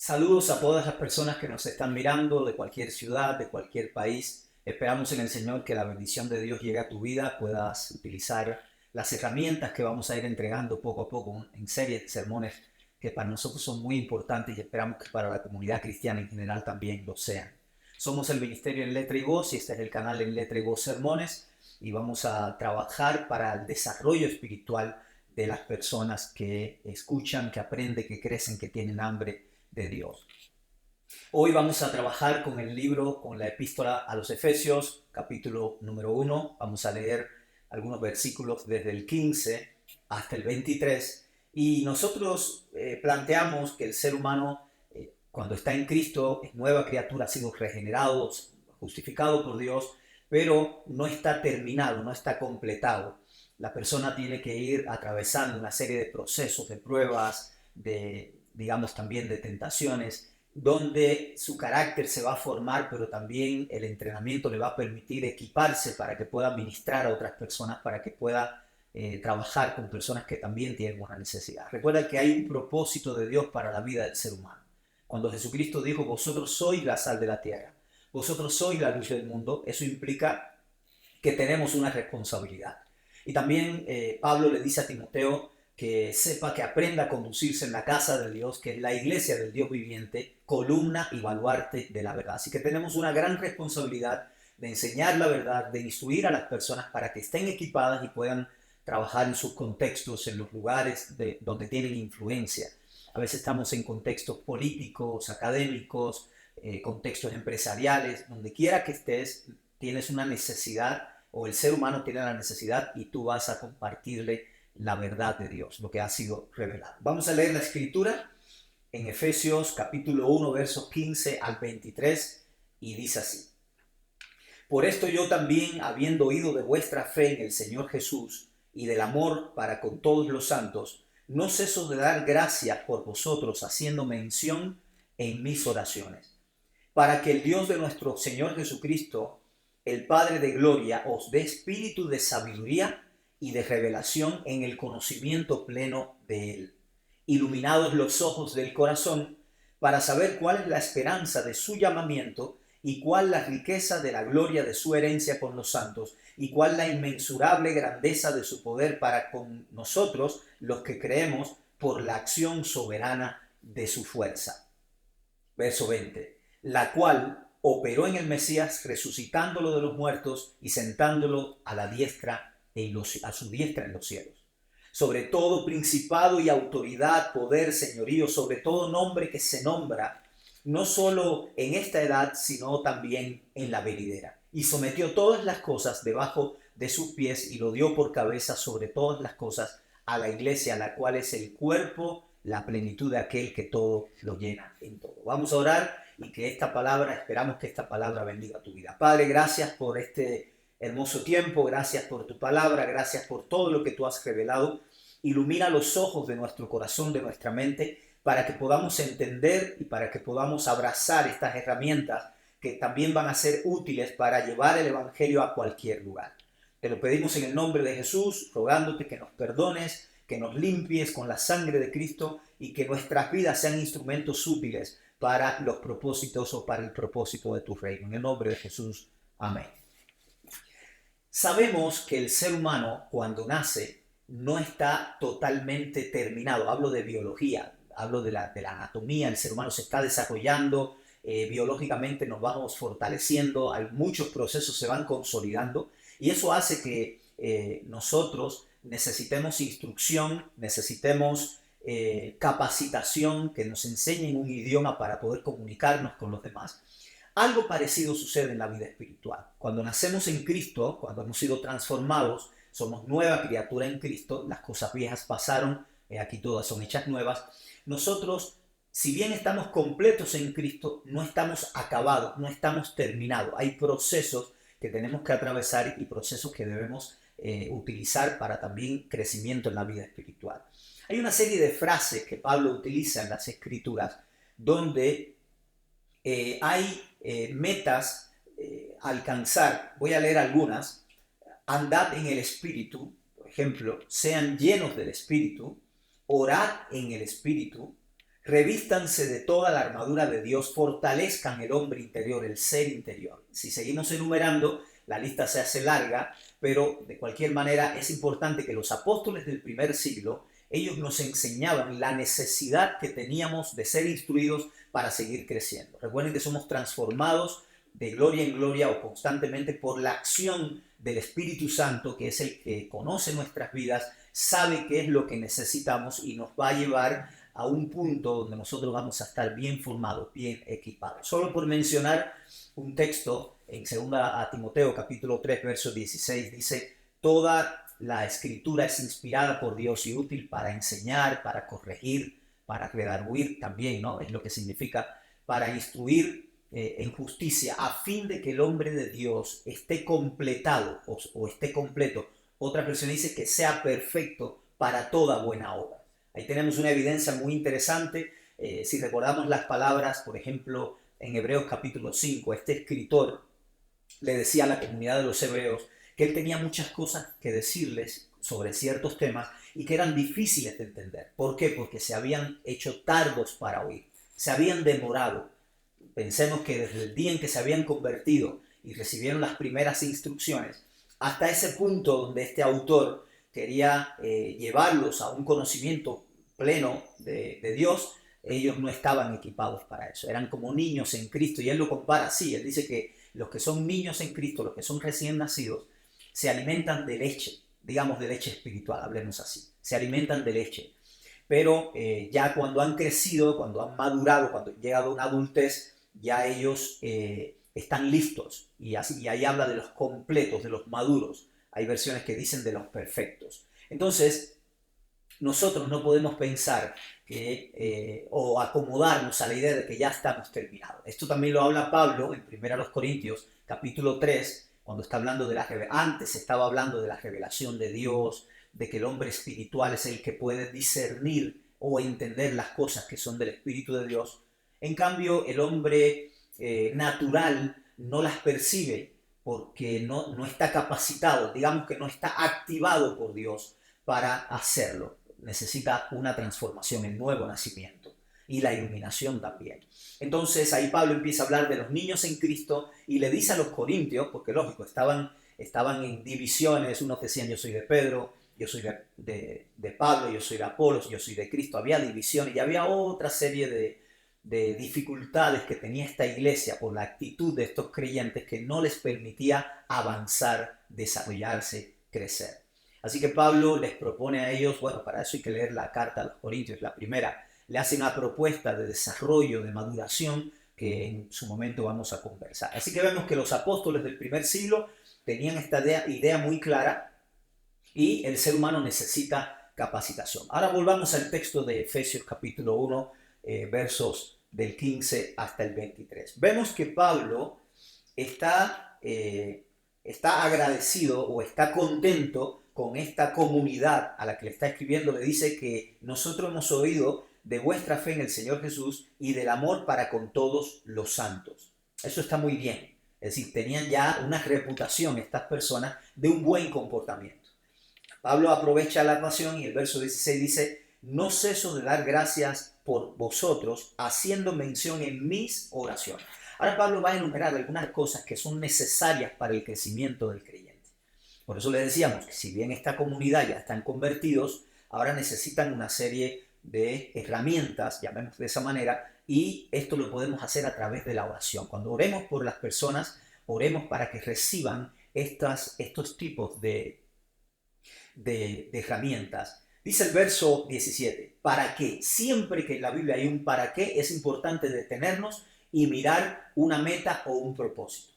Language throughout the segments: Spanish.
Saludos a todas las personas que nos están mirando de cualquier ciudad, de cualquier país. Esperamos en el Señor que la bendición de Dios llegue a tu vida, puedas utilizar las herramientas que vamos a ir entregando poco a poco en serie de sermones que para nosotros son muy importantes y esperamos que para la comunidad cristiana en general también lo sean. Somos el Ministerio en Letra y Voz y este es el canal en Letra y Voz Sermones y vamos a trabajar para el desarrollo espiritual de las personas que escuchan, que aprenden, que crecen, que tienen hambre de Dios. Hoy vamos a trabajar con el libro, con la epístola a los Efesios, capítulo número 1. Vamos a leer algunos versículos desde el 15 hasta el 23. Y nosotros planteamos que el ser humano, cuando está en Cristo, es nueva criatura, ha sido regenerado, justificado por Dios, pero no está terminado, no está completado. La persona tiene que ir atravesando una serie de procesos, de pruebas, digamos también de tentaciones, donde su carácter se va a formar, pero también el entrenamiento le va a permitir equiparse para que pueda ministrar a otras personas, para que pueda trabajar con personas que también tienen una necesidad. Recuerda que hay un propósito de Dios para la vida del ser humano. Cuando Jesucristo dijo, vosotros sois la sal de la tierra, vosotros sois la luz del mundo, eso implica que tenemos una responsabilidad. Y también Pablo le dice a Timoteo que sepa, que aprenda a conducirse en la casa de Dios, que es la iglesia del Dios viviente, columna y baluarte de la verdad. Así que tenemos una gran responsabilidad de enseñar la verdad, de instruir a las personas para que estén equipadas y puedan trabajar en sus contextos, en los lugares donde tienen influencia. A veces estamos en contextos políticos, académicos, contextos empresariales, donde quiera que estés, tienes una necesidad o el ser humano tiene la necesidad y tú vas a compartirle la verdad de Dios, lo que ha sido revelado. Vamos a leer la escritura en Efesios capítulo 1, versos 15 al 23 y dice así. Por esto yo también, habiendo oído de vuestra fe en el Señor Jesús y del amor para con todos los santos, no ceso de dar gracias por vosotros, haciendo mención en mis oraciones, para que el Dios de nuestro Señor Jesucristo, el Padre de gloria, os dé espíritu de sabiduría y de revelación en el conocimiento pleno de Él, iluminados los ojos del corazón, para saber cuál es la esperanza de su llamamiento y cuál la riqueza de la gloria de su herencia con los santos y cuál la inmensurable grandeza de su poder para con nosotros, los que creemos, por la acción soberana de su fuerza. Verso 20. La cual operó en el Mesías, resucitándolo de los muertos y sentándolo a la diestra a su diestra en los cielos. Sobre todo principado y autoridad, poder, señorío, sobre todo nombre que se nombra, no solo en esta edad, sino también en la venidera. Y sometió todas las cosas debajo de sus pies y lo dio por cabeza sobre todas las cosas a la iglesia, la cual es el cuerpo, la plenitud de aquel que todo lo llena en todo. Vamos a orar y que esta palabra, esperamos que esta palabra bendiga tu vida. Padre, gracias por este hermoso tiempo, gracias por tu palabra, gracias por todo lo que tú has revelado. Ilumina los ojos de nuestro corazón, de nuestra mente, para que podamos entender y para que podamos abrazar estas herramientas que también van a ser útiles para llevar el evangelio a cualquier lugar. Te lo pedimos en el nombre de Jesús, rogándote que nos perdones, que nos limpies con la sangre de Cristo y que nuestras vidas sean instrumentos útiles para los propósitos o para el propósito de tu reino. En el nombre de Jesús, amén. Sabemos que el ser humano cuando nace no está totalmente terminado. Hablo de biología, hablo de la anatomía. El ser humano se está desarrollando, biológicamente nos vamos fortaleciendo, hay muchos procesos se van consolidando y eso hace que nosotros necesitemos instrucción, necesitemos capacitación, que nos enseñen un idioma para poder comunicarnos con los demás. Algo parecido sucede en la vida espiritual. Cuando nacemos en Cristo, cuando hemos sido transformados, somos nueva criatura en Cristo, las cosas viejas pasaron, aquí todas son hechas nuevas. Nosotros, si bien estamos completos en Cristo, no estamos acabados, no estamos terminados. Hay procesos que tenemos que atravesar y procesos que debemos utilizar para también crecimiento en la vida espiritual. Hay una serie de frases que Pablo utiliza en las Escrituras donde hay metas a alcanzar. Voy a leer algunas. Andad en el Espíritu, por ejemplo, sean llenos del Espíritu, orad en el Espíritu, Revístanse de toda la armadura de Dios, fortalezcan el hombre interior, el ser interior. Si seguimos enumerando, la lista se hace larga, pero de cualquier manera es importante que los apóstoles del primer siglo, ellos nos enseñaban la necesidad que teníamos de ser instruidos para seguir creciendo. Recuerden que somos transformados de gloria en gloria o constantemente por la acción del Espíritu Santo, que es el que conoce nuestras vidas, sabe qué es lo que necesitamos y nos va a llevar a un punto donde nosotros vamos a estar bien formados, bien equipados. Solo por mencionar un texto en 2 a Timoteo capítulo 3 verso 16 dice: toda la escritura es inspirada por Dios y útil para enseñar, para corregir, para redarguir también, ¿no? Es lo que significa, para instruir en justicia, a fin de que el hombre de Dios esté completado o esté completo. Otra versión dice que sea perfecto para toda buena obra. Ahí tenemos una evidencia muy interesante. Si recordamos las palabras, por ejemplo, en Hebreos capítulo 5, este escritor le decía a la comunidad de los hebreos que él tenía muchas cosas que decirles sobre ciertos temas y que eran difíciles de entender. ¿Por qué? Porque se habían hecho tardos para oír, se habían demorado. Pensemos que desde el día en que se habían convertido y recibieron las primeras instrucciones, hasta ese punto donde este autor quería llevarlos a un conocimiento pleno de Dios, ellos no estaban equipados para eso. Eran como niños en Cristo, y él lo compara así. Él dice que los que son niños en Cristo, los que son recién nacidos, se alimentan de leche, digamos de leche espiritual, hablemos así. Se alimentan de leche. Pero ya cuando han crecido, cuando han madurado, cuando han llegado a una adultez, ya ellos están listos. Y ahí habla de los completos, de los maduros. Hay versiones que dicen de los perfectos. Entonces, nosotros no podemos pensar o acomodarnos a la idea de que ya estamos terminados. Esto también lo habla Pablo en 1 Corintios capítulo 3, cuando está hablando de antes estaba hablando de la revelación de Dios, de que el hombre espiritual es el que puede discernir o entender las cosas que son del Espíritu de Dios. En cambio, el hombre natural no las percibe porque no está capacitado, digamos que no está activado por Dios para hacerlo. Necesita una transformación, el nuevo nacimiento y la iluminación también. Entonces ahí Pablo empieza a hablar de los niños en Cristo y le dice a los corintios, porque lógico, estaban en divisiones, unos decían yo soy de Pedro, yo soy de Pablo, yo soy de Apolos, yo soy de Cristo, había divisiones y había otra serie de dificultades que tenía esta iglesia por la actitud de estos creyentes que no les permitía avanzar, desarrollarse, crecer. Así que Pablo les propone a ellos, bueno, para eso hay que leer la carta a los Corintios, la primera, le hace una propuesta de desarrollo, de maduración, que en su momento vamos a conversar. Así que vemos que los apóstoles del primer siglo tenían esta idea muy clara y el ser humano necesita capacitación. Ahora volvamos al texto de Efesios capítulo 1, versos del 15 hasta el 23. Vemos que Pablo está agradecido o está contento con esta comunidad a la que le está escribiendo. Le dice que nosotros hemos oído de vuestra fe en el Señor Jesús y del amor para con todos los santos. Eso está muy bien. Es decir, tenían ya una reputación estas personas de un buen comportamiento. Pablo aprovecha la ocasión y el verso 16 dice: no ceso de dar gracias por vosotros, haciendo mención en mis oraciones. Ahora Pablo va a enumerar algunas cosas que son necesarias para el crecimiento del creyente. Por eso le decíamos que si bien esta comunidad ya están convertidos, ahora necesitan una serie de herramientas, llamemos de esa manera, y esto lo podemos hacer a través de la oración. Cuando oremos por las personas, oremos para que reciban estos tipos de herramientas. Dice el verso 17, ¿para qué? Siempre que en la Biblia hay un para qué, es importante detenernos y mirar una meta o un propósito.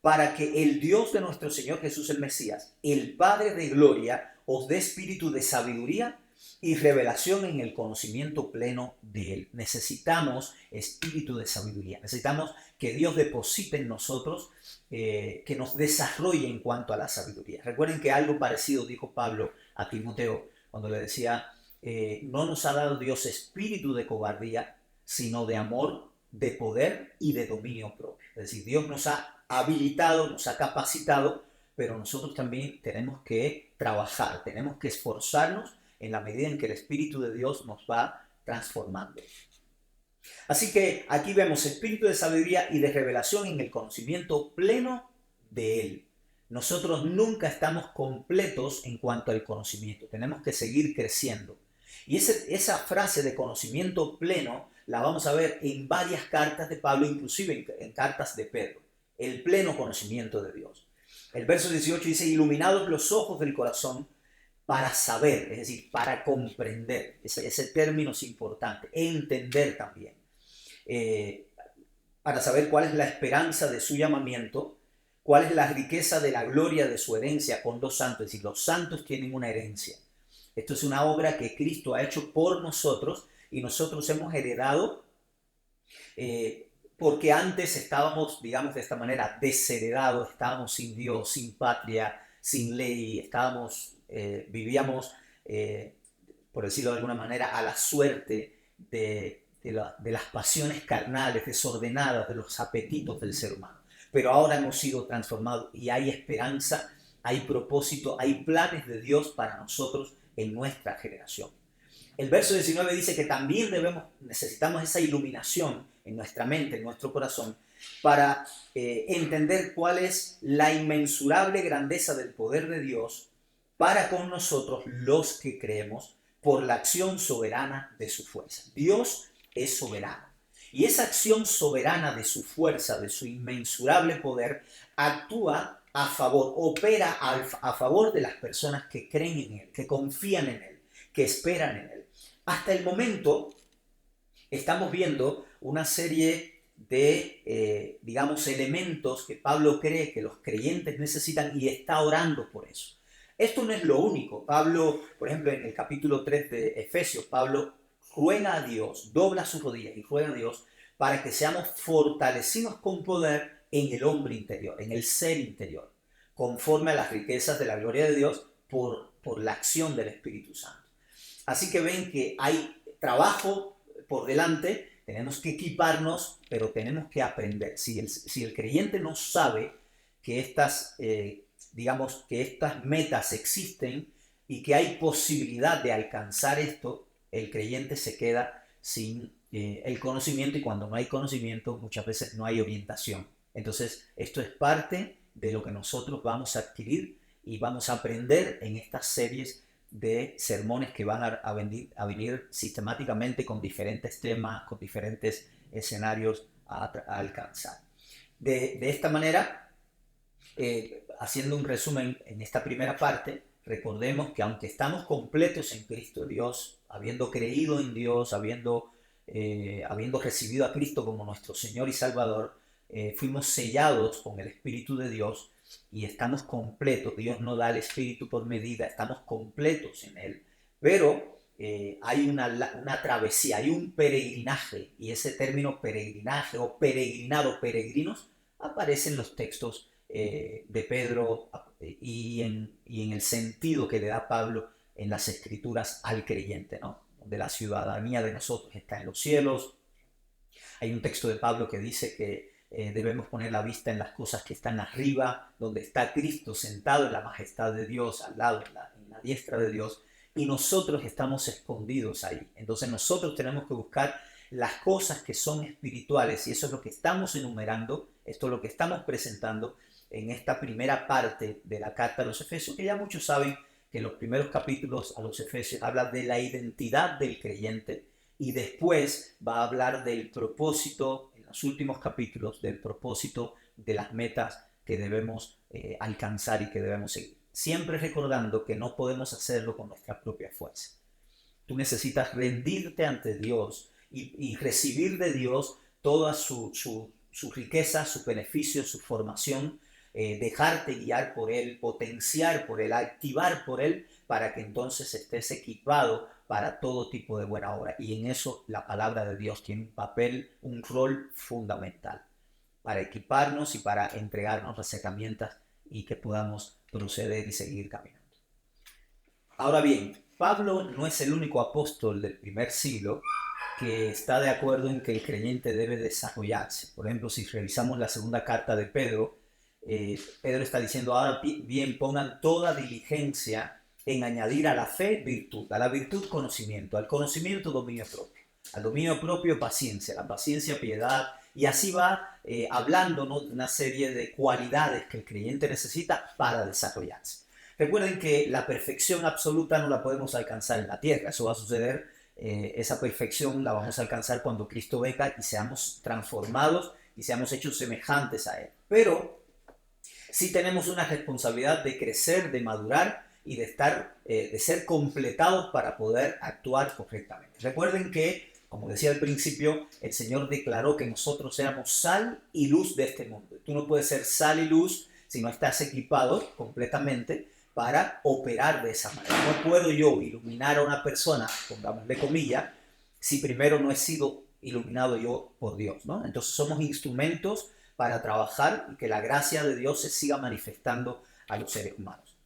Para que el Dios de nuestro Señor Jesús el Mesías, el Padre de gloria, os dé espíritu de sabiduría y revelación en el conocimiento pleno de Él. Necesitamos espíritu de sabiduría. Necesitamos que Dios deposite en nosotros, que nos desarrolle en cuanto a la sabiduría. Recuerden que algo parecido dijo Pablo a Timoteo cuando le decía, no nos ha dado Dios espíritu de cobardía, sino de amor, de poder y de dominio propio. Es decir, Dios nos ha habilitado, nos ha capacitado, pero nosotros también tenemos que trabajar, tenemos que esforzarnos en la medida en que el Espíritu de Dios nos va transformando. Así que aquí vemos espíritu de sabiduría y de revelación en el conocimiento pleno de Él. Nosotros nunca estamos completos en cuanto al conocimiento, tenemos que seguir creciendo. Y esa frase de conocimiento pleno la vamos a ver en varias cartas de Pablo, inclusive en cartas de Pedro. El pleno conocimiento de Dios. El verso 18 dice, iluminados los ojos del corazón para saber, es decir, para comprender. Ese término es importante, entender también. Eh, para saber cuál es la esperanza de su llamamiento, cuál es la riqueza de la gloria de su herencia con los santos. Es decir, los santos tienen una herencia. Esto es una obra que Cristo ha hecho por nosotros y nosotros hemos heredado porque antes estábamos, digamos de esta manera, desheredados, estábamos sin Dios, sin patria, sin ley, vivíamos, por decirlo de alguna manera, a la suerte de las pasiones carnales, desordenadas, de los apetitos del ser humano. Pero ahora hemos sido transformados y hay esperanza, hay propósito, hay planes de Dios para nosotros en nuestra generación. El verso 19 dice que también necesitamos esa iluminación en nuestra mente, en nuestro corazón, para entender cuál es la inmensurable grandeza del poder de Dios para con nosotros los que creemos por la acción soberana de su fuerza. Dios es soberano. Y esa acción soberana de su fuerza, de su inmensurable poder, actúa a favor, opera a favor de las personas que creen en Él, que confían en Él, que esperan en Él. Hasta el momento estamos viendo una serie de, digamos, elementos que Pablo cree que los creyentes necesitan y está orando por eso. Esto no es lo único. Pablo, por ejemplo, en el capítulo 3 de Efesios, Pablo ruega a Dios, dobla sus rodillas y ruega a Dios para que seamos fortalecidos con poder en el hombre interior, en el ser interior, conforme a las riquezas de la gloria de Dios por la acción del Espíritu Santo. Así que ven que hay trabajo por delante, tenemos que equiparnos, pero tenemos que aprender. Si el creyente no sabe que digamos, que estas metas existen y que hay posibilidad de alcanzar esto, el creyente se queda sin el conocimiento y cuando no hay conocimiento muchas veces no hay orientación. Entonces esto es parte de lo que nosotros vamos a adquirir y vamos a aprender en estas series de sermones que van a venir sistemáticamente con diferentes temas, con diferentes escenarios a alcanzar. De esta manera, haciendo un resumen en esta primera parte, recordemos que aunque estamos completos en Cristo, Dios, habiendo creído en Dios, habiendo recibido a Cristo como nuestro Señor y Salvador, fuimos sellados con el Espíritu de Dios y estamos completos. Dios no da el Espíritu por medida, estamos completos en Él. Pero hay una travesía, hay un peregrinaje, y ese término peregrinaje o peregrinado, peregrinos, aparece en los textos de Pedro y en el sentido que le da Pablo en las escrituras al creyente, ¿no? Donde la ciudadanía de nosotros está en los cielos. Hay un texto de Pablo que dice que debemos poner la vista en las cosas que están arriba, donde está Cristo sentado en la majestad de Dios, al lado, en la diestra de Dios, y nosotros estamos escondidos ahí. Entonces nosotros tenemos que buscar las cosas que son espirituales, y eso es lo que estamos enumerando, esto es lo que estamos presentando en esta primera parte de la carta a los Efesios, que ya muchos saben que en los primeros capítulos a los Efesios habla de la identidad del creyente y después va a hablar del propósito, en los últimos capítulos, del propósito de las metas que debemos alcanzar y que debemos seguir. Siempre recordando que no podemos hacerlo con nuestra propia fuerza. Tú necesitas rendirte ante Dios y recibir de Dios toda su riqueza, sus beneficios, su formación, dejarte guiar por Él, potenciar por Él, activar por Él, para que entonces estés equipado para todo tipo de buena obra. Y en eso la palabra de Dios tiene un papel, un rol fundamental, para equiparnos y para entregarnos las herramientas y que podamos proceder y seguir caminando. Ahora bien, Pablo no es el único apóstol del primer siglo que está de acuerdo en que el creyente debe desarrollarse. Por ejemplo, si revisamos la segunda carta de Pedro, Pedro está diciendo, ahora bien, pongan toda diligencia en añadir a la fe virtud, a la virtud conocimiento, al conocimiento dominio propio. Al dominio propio, paciencia. La paciencia, piedad. Y así va hablándonos de una serie de cualidades que el creyente necesita para desarrollarse. Recuerden que la perfección absoluta no la podemos alcanzar en la tierra. Eso va a suceder, esa perfección la vamos a alcanzar cuando Cristo venga y seamos transformados y seamos hechos semejantes a Él. Pero sí tenemos una responsabilidad de crecer, de madurar y de ser completados para poder actuar correctamente. Recuerden que, como decía al principio, el Señor declaró que nosotros éramos sal y luz de este mundo. Tú no puedes ser sal y luz si no estás equipado completamente para operar de esa manera. No puedo yo iluminar a una persona, pongámosle comillas, si primero no he sido iluminado yo por Dios, ¿no? Entonces somos instrumentos para trabajar y que la gracia de Dios se siga manifestando a los seres humanos.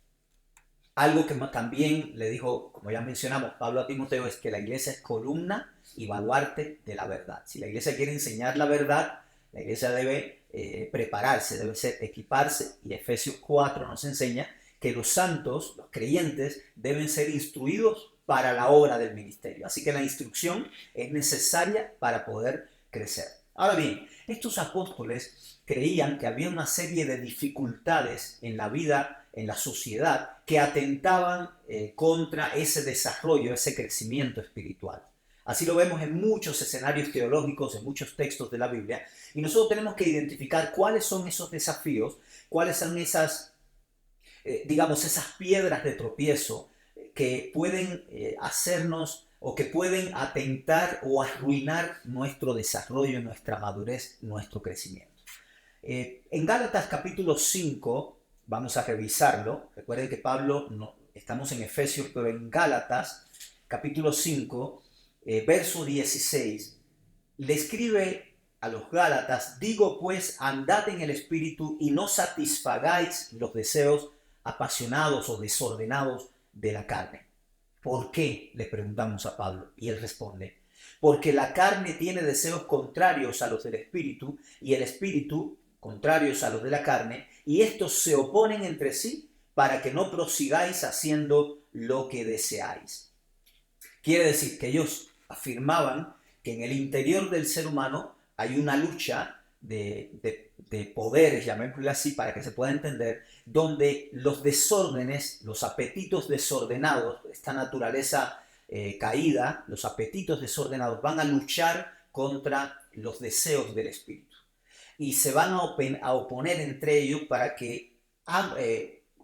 Algo que también le dijo, como ya mencionamos, Pablo a Timoteo, es que la iglesia es columna y baluarte de la verdad. Si la iglesia quiere enseñar la verdad, la iglesia debe prepararse, debe equiparse, y Efesios 4 nos enseña que los santos, los creyentes, deben ser instruidos para la obra del ministerio. Así que la instrucción es necesaria para poder crecer. Ahora bien, estos apóstoles creían que había una serie de dificultades en la vida, en la sociedad, que atentaban contra ese desarrollo, ese crecimiento espiritual. Así lo vemos en muchos escenarios teológicos, en muchos textos de la Biblia, y nosotros tenemos que identificar cuáles son esos desafíos, cuáles son esas, esas piedras de tropiezo que pueden hacernos o que pueden atentar o arruinar nuestro desarrollo, nuestra madurez, nuestro crecimiento. En Gálatas capítulo 5, vamos a revisarlo. Recuerden que Pablo, estamos en Efesios, pero en Gálatas capítulo 5, verso 16, le escribe a los Gálatas: digo pues, andad en el Espíritu y no satisfagáis los deseos apasionados o desordenados de la carne. ¿Por qué?, le preguntamos a Pablo, y él responde: porque la carne tiene deseos contrarios a los del Espíritu, y el Espíritu contrarios a los de la carne, y estos se oponen entre sí para que no prosigáis haciendo lo que deseáis. Quiere decir que ellos afirmaban que en el interior del ser humano hay una lucha de poderes, llamémoslo así para que se pueda entender, donde los desórdenes, los apetitos desordenados, esta naturaleza caída, los apetitos desordenados van a luchar contra los deseos del espíritu y se van a oponer entre ellos para que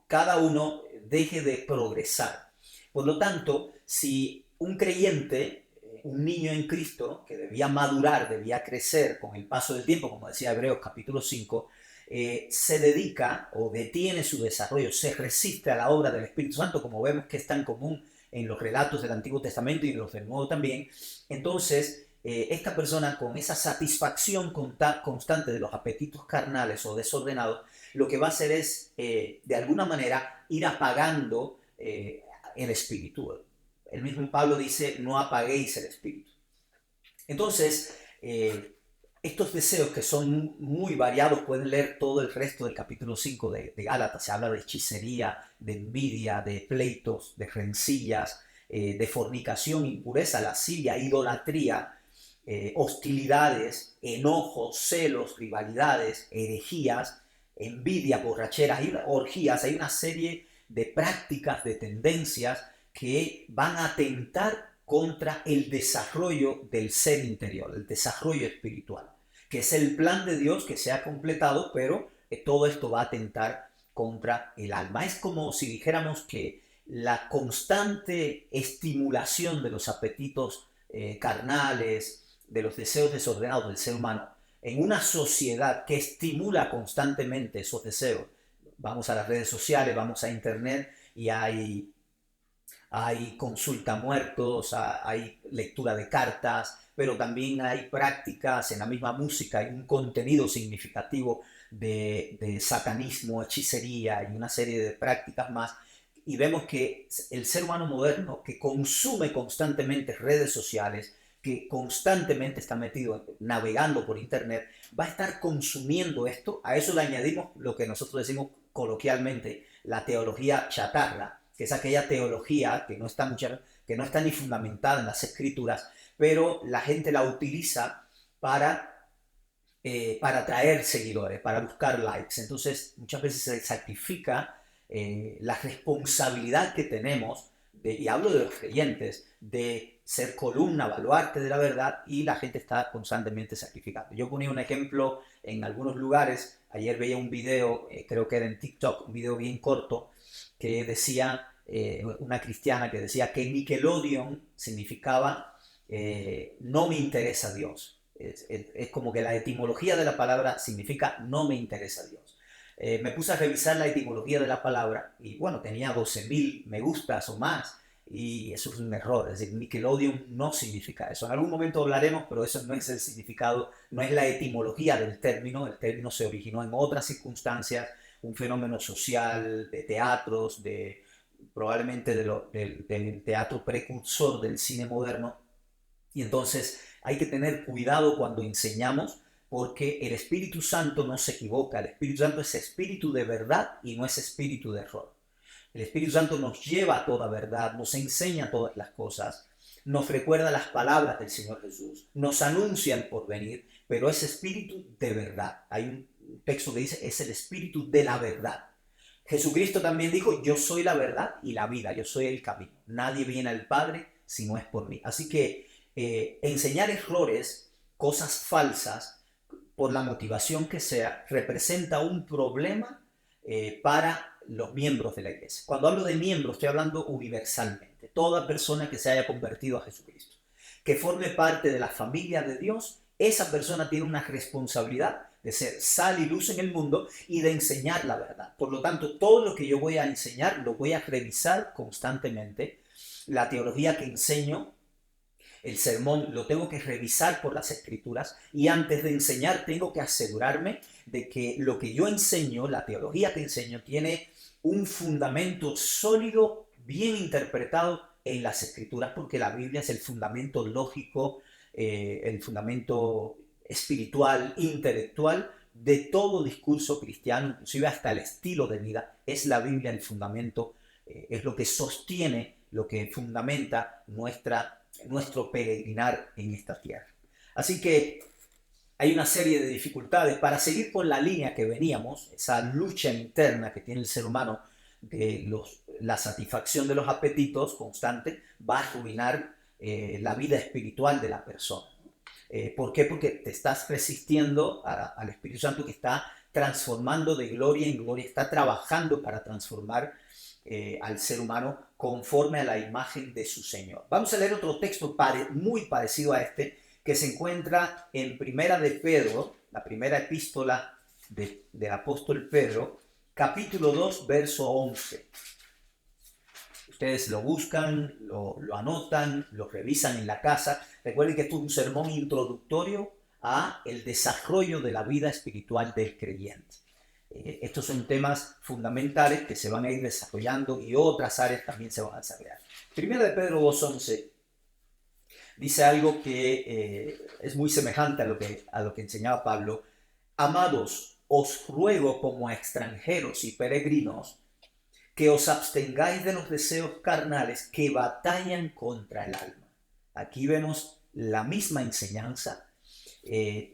cada uno deje de progresar. Por lo tanto, si un creyente, un niño en Cristo, que debía madurar, debía crecer con el paso del tiempo, como decía Hebreos capítulo 5, se dedica o detiene su desarrollo, se resiste a la obra del Espíritu Santo, como vemos que es tan común en los relatos del Antiguo Testamento y en los del Nuevo también. Entonces, esta persona, con esa satisfacción constante de los apetitos carnales o desordenados, lo que va a hacer es, de alguna manera, ir apagando el espíritu. El mismo Pablo dice: no apaguéis el espíritu. Entonces, estos deseos, que son muy variados, pueden leer todo el resto del capítulo 5 de Gálatas. Se habla de hechicería, de envidia, de pleitos, de rencillas, de fornicación, impureza, lascivia, idolatría, hostilidades, enojos, celos, rivalidades, herejías, envidia, borracheras, orgías. Hay una serie de prácticas, de tendencias que van a atentar contra el desarrollo del ser interior, el desarrollo espiritual, que es el plan de Dios que se ha completado, pero todo esto va a atentar contra el alma. Es como si dijéramos que la constante estimulación de los apetitos carnales, de los deseos desordenados del ser humano, en una sociedad que estimula constantemente esos deseos. Vamos a las redes sociales, vamos a internet y hay consulta a muertos, hay lectura de cartas, pero también hay prácticas en la misma música, hay un contenido significativo de satanismo, hechicería y una serie de prácticas más. Y vemos que el ser humano moderno, que consume constantemente redes sociales, que constantemente está metido navegando por internet, va a estar consumiendo esto. A eso le añadimos lo que nosotros decimos coloquialmente la teología chatarra, que es aquella teología que no está ni fundamentada en las escrituras, pero la gente la utiliza para atraer seguidores, para buscar likes. Entonces, muchas veces se sacrifica la responsabilidad que tenemos, y hablo de los creyentes, de ser columna, baluarte de la verdad, y la gente está constantemente sacrificando. Yo ponía un ejemplo en algunos lugares. Ayer veía un video, creo que era en TikTok, un video bien corto, que decía, una cristiana que decía que Nickelodeon significaba no me interesa Dios. Es como que la etimología de la palabra significa no me interesa Dios. Me puse a revisar la etimología de la palabra y bueno, tenía 12.000 me gustas o más, y eso es un error. Es decir, Nickelodeon no significa eso. En algún momento hablaremos, pero eso no es el significado, no es la etimología del término. El término se originó en otras circunstancias, un fenómeno social, de teatros, probablemente del teatro precursor del cine moderno. Y entonces hay que tener cuidado cuando enseñamos, porque el Espíritu Santo no se equivoca. El Espíritu Santo es espíritu de verdad y no es espíritu de error. El Espíritu Santo nos lleva a toda verdad, nos enseña todas las cosas, nos recuerda las palabras del Señor Jesús, nos anuncia el porvenir, pero es espíritu de verdad. Hay un texto que dice, es el espíritu de la verdad. Jesucristo también dijo, yo soy la verdad y la vida, yo soy el camino. Nadie viene al Padre si no es por mí. Así que enseñar errores, cosas falsas, por la motivación que sea, representa un problema para los miembros de la iglesia. Cuando hablo de miembros, estoy hablando universalmente. Toda persona que se haya convertido a Jesucristo, que forme parte de la familia de Dios, esa persona tiene una responsabilidad de ser sal y luz en el mundo y de enseñar la verdad. Por lo tanto, todo lo que yo voy a enseñar lo voy a revisar constantemente. La teología que enseño, el sermón, lo tengo que revisar por las escrituras, y antes de enseñar tengo que asegurarme de que lo que yo enseño, la teología que enseño, tiene un fundamento sólido, bien interpretado en las escrituras, porque la Biblia es el fundamento lógico, el fundamento espiritual, intelectual de todo discurso cristiano, inclusive hasta el estilo de vida. Es la Biblia el fundamento, es lo que sostiene, lo que fundamenta nuestro peregrinar en esta tierra. Así que hay una serie de dificultades para seguir con la línea que veníamos, esa lucha interna que tiene el ser humano de la satisfacción de los apetitos constante, va a arruinar la vida espiritual de la persona. ¿Por qué? Porque te estás resistiendo al Espíritu Santo, que está transformando de gloria en gloria, está trabajando para transformar al ser humano conforme a la imagen de su Señor. Vamos a leer otro texto muy parecido a este, que se encuentra en Primera de Pedro, la primera epístola del apóstol Pedro, capítulo 2, verso 11. Ustedes lo buscan, lo anotan, lo revisan en la casa. Recuerden que esto es un sermón introductorio a el desarrollo de la vida espiritual del creyente. Estos son temas fundamentales que se van a ir desarrollando, y otras áreas también se van a desarrollar. Primera de Pedro 2:11 dice algo que es muy semejante a lo que enseñaba Pablo. Amados, os ruego como a extranjeros y peregrinos que os abstengáis de los deseos carnales que batallan contra el alma. Aquí vemos la misma enseñanza,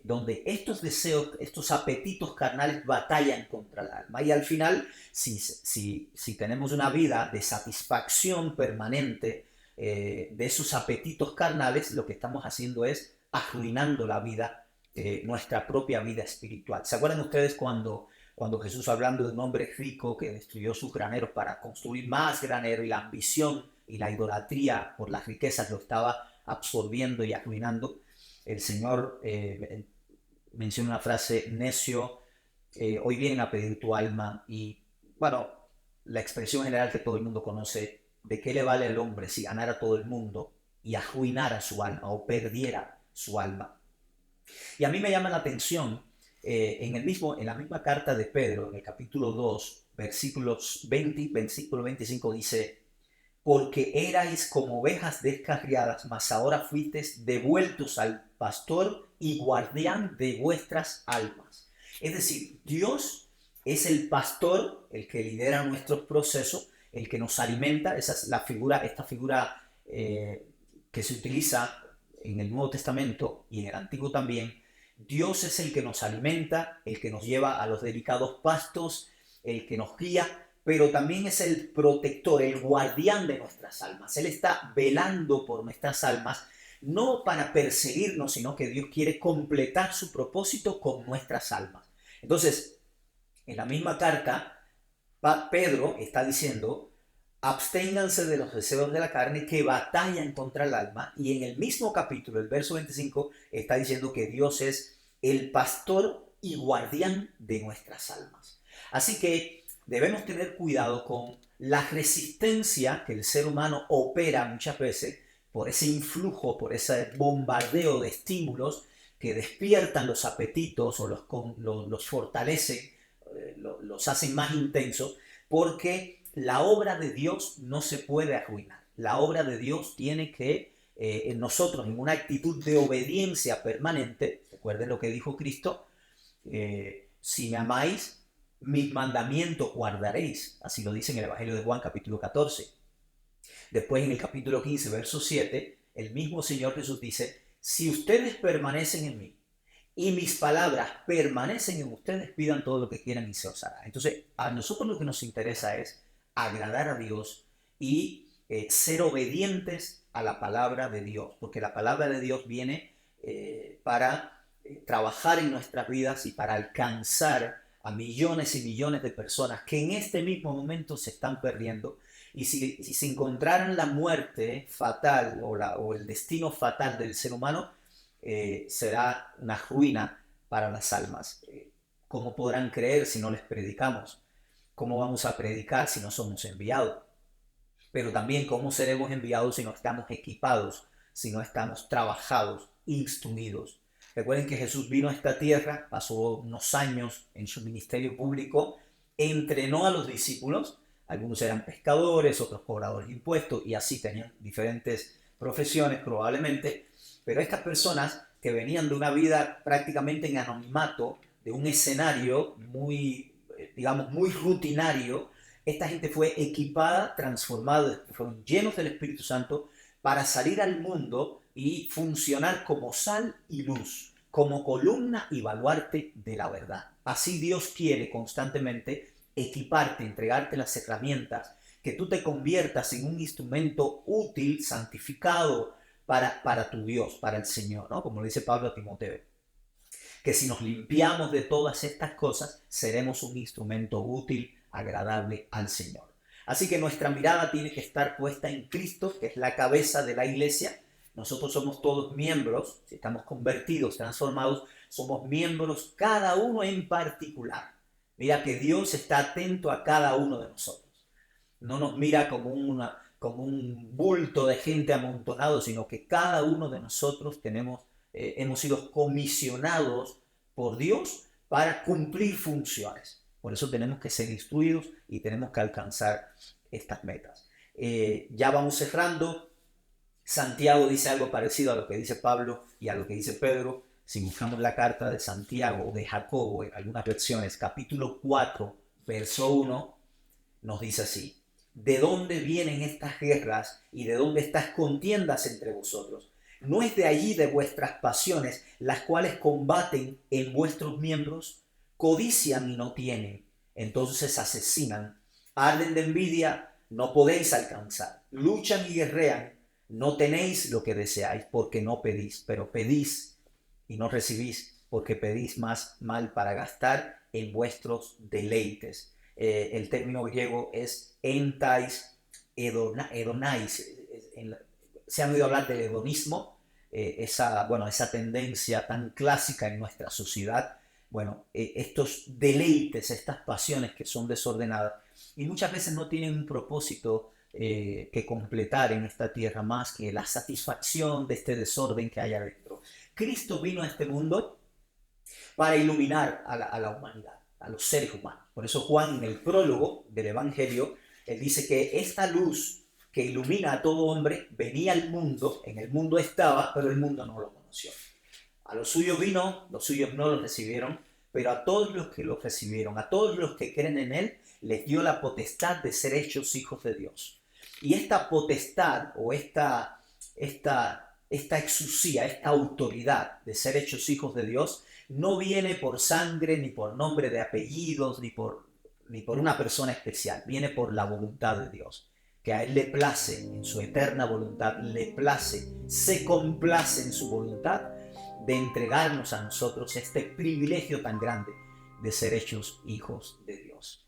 donde estos deseos, estos apetitos carnales batallan contra el alma. Y al final, si tenemos una vida de satisfacción permanente de esos apetitos carnales, lo que estamos haciendo es arruinando la vida, nuestra propia vida espiritual. ¿Se acuerdan ustedes cuando Jesús, hablando de un hombre rico que destruyó sus graneros para construir más granero, y la ambición y la idolatría por las riquezas lo estaba absorbiendo y arruinando? El Señor menciona una frase: necio, hoy vienen a pedir tu alma. Y bueno, la expresión general que todo el mundo conoce: ¿de qué le vale al hombre si ganara todo el mundo y arruinara su alma o perdiera su alma? Y a mí me llama la atención, en la misma carta de Pedro, en el capítulo 2, versículos 20, versículo 25, dice: porque erais como ovejas descarriadas, mas ahora fuisteis devueltos al pastor y guardián de vuestras almas. Es decir, Dios es el pastor, el que lidera nuestros procesos, el que nos alimenta. Esa es esta figura que se utiliza en el Nuevo Testamento y en el Antiguo también, Dios es el que nos alimenta, el que nos lleva a los delicados pastos, el que nos guía, pero también es el protector, el guardián de nuestras almas. Él está velando por nuestras almas, no para perseguirnos, sino que Dios quiere completar su propósito con nuestras almas. Entonces, en la misma carta, Pedro está diciendo: absténganse de los deseos de la carne que batallan contra el alma. Y en el mismo capítulo, el verso 25, está diciendo que Dios es el pastor y guardián de nuestras almas. Así que debemos tener cuidado con la resistencia que el ser humano opera muchas veces por ese influjo, por ese bombardeo de estímulos que despiertan los apetitos o los fortalecen, los hacen más intensos, porque la obra de Dios no se puede arruinar. La obra de Dios tiene que, en nosotros, en una actitud de obediencia permanente, recuerden lo que dijo Cristo: si me amáis, mis mandamientos guardaréis. Así lo dice en el Evangelio de Juan, capítulo 14. Después, en el capítulo 15, verso 7, el mismo Señor Jesús dice: si ustedes permanecen en mí y mis palabras permanecen en ustedes, pidan todo lo que quieran y se os hará. Entonces, a nosotros lo que nos interesa es agradar a Dios y ser obedientes a la palabra de Dios, porque la palabra de Dios viene para trabajar en nuestras vidas y para alcanzar a millones y millones de personas que en este mismo momento se están perdiendo. Y si se encontraran la muerte fatal o el destino fatal del ser humano, será una ruina para las almas. ¿Cómo podrán creer si no les predicamos? ¿Cómo vamos a predicar si no somos enviados? Pero también, ¿cómo seremos enviados si no estamos equipados, si no estamos trabajados, instruidos? Recuerden que Jesús vino a esta tierra, pasó unos años en su ministerio público, entrenó a los discípulos. Algunos eran pescadores, otros cobradores de impuestos, y así tenían diferentes profesiones probablemente. Pero estas personas que venían de una vida prácticamente en anonimato, de un escenario muy, digamos, muy rutinario, esta gente fue equipada, transformada, fueron llenos del Espíritu Santo para salir al mundo y funcionar como sal y luz, como columna y baluarte de la verdad. Así Dios quiere constantemente equiparte, entregarte las herramientas, que tú te conviertas en un instrumento útil, santificado para tu Dios, para el Señor, ¿no? Como le dice Pablo a Timoteo, que si nos limpiamos de todas estas cosas, seremos un instrumento útil, agradable al Señor. Así que nuestra mirada tiene que estar puesta en Cristo, que es la cabeza de la iglesia. Nosotros somos todos miembros, si estamos convertidos, transformados, somos miembros cada uno en particular. Mira que Dios está atento a cada uno de nosotros. No nos mira como un bulto de gente amontonado, sino que cada uno de nosotros hemos sido comisionados por Dios para cumplir funciones. Por eso tenemos que ser instruidos y tenemos que alcanzar estas metas. Ya vamos cerrando. Santiago dice algo parecido a lo que dice Pablo y a lo que dice Pedro. Si buscamos la carta de Santiago o de Jacobo en algunas versiones, capítulo 4, verso 1, nos dice así: ¿de dónde vienen estas guerras y de dónde estas contiendas entre vosotros? ¿No es de allí de vuestras pasiones, las cuales combaten en vuestros miembros? Codician y no tienen, entonces asesinan. Arden de envidia, no podéis alcanzar. Luchan y guerrean, no tenéis lo que deseáis, porque no pedís. Pero pedís y no recibís, porque pedís más mal para gastar en vuestros deleites. El término griego es entais hedonais. Se han oído hablar del hedonismo, esa tendencia tan clásica en nuestra sociedad. Bueno, estos deleites, estas pasiones que son desordenadas y muchas veces no tienen un propósito que completar en esta tierra más que la satisfacción de este desorden que hay adentro. Cristo vino a este mundo para iluminar a la humanidad, a los seres humanos. Por eso Juan, en el prólogo del Evangelio, él dice que esta luz que ilumina a todo hombre venía al mundo, en el mundo estaba, pero el mundo no lo conoció. A los suyos vino, los suyos no lo recibieron, pero a todos los que lo recibieron, a todos los que creen en él, les dio la potestad de ser hechos hijos de Dios. Y esta potestad o esta esta exusía, esta autoridad de ser hechos hijos de Dios, no viene por sangre, ni por nombre de apellidos, ni por una persona especial. Viene por la voluntad de Dios. Que a Él le place, en su eterna voluntad, le place, se complace en su voluntad de entregarnos a nosotros este privilegio tan grande de ser hechos hijos de Dios.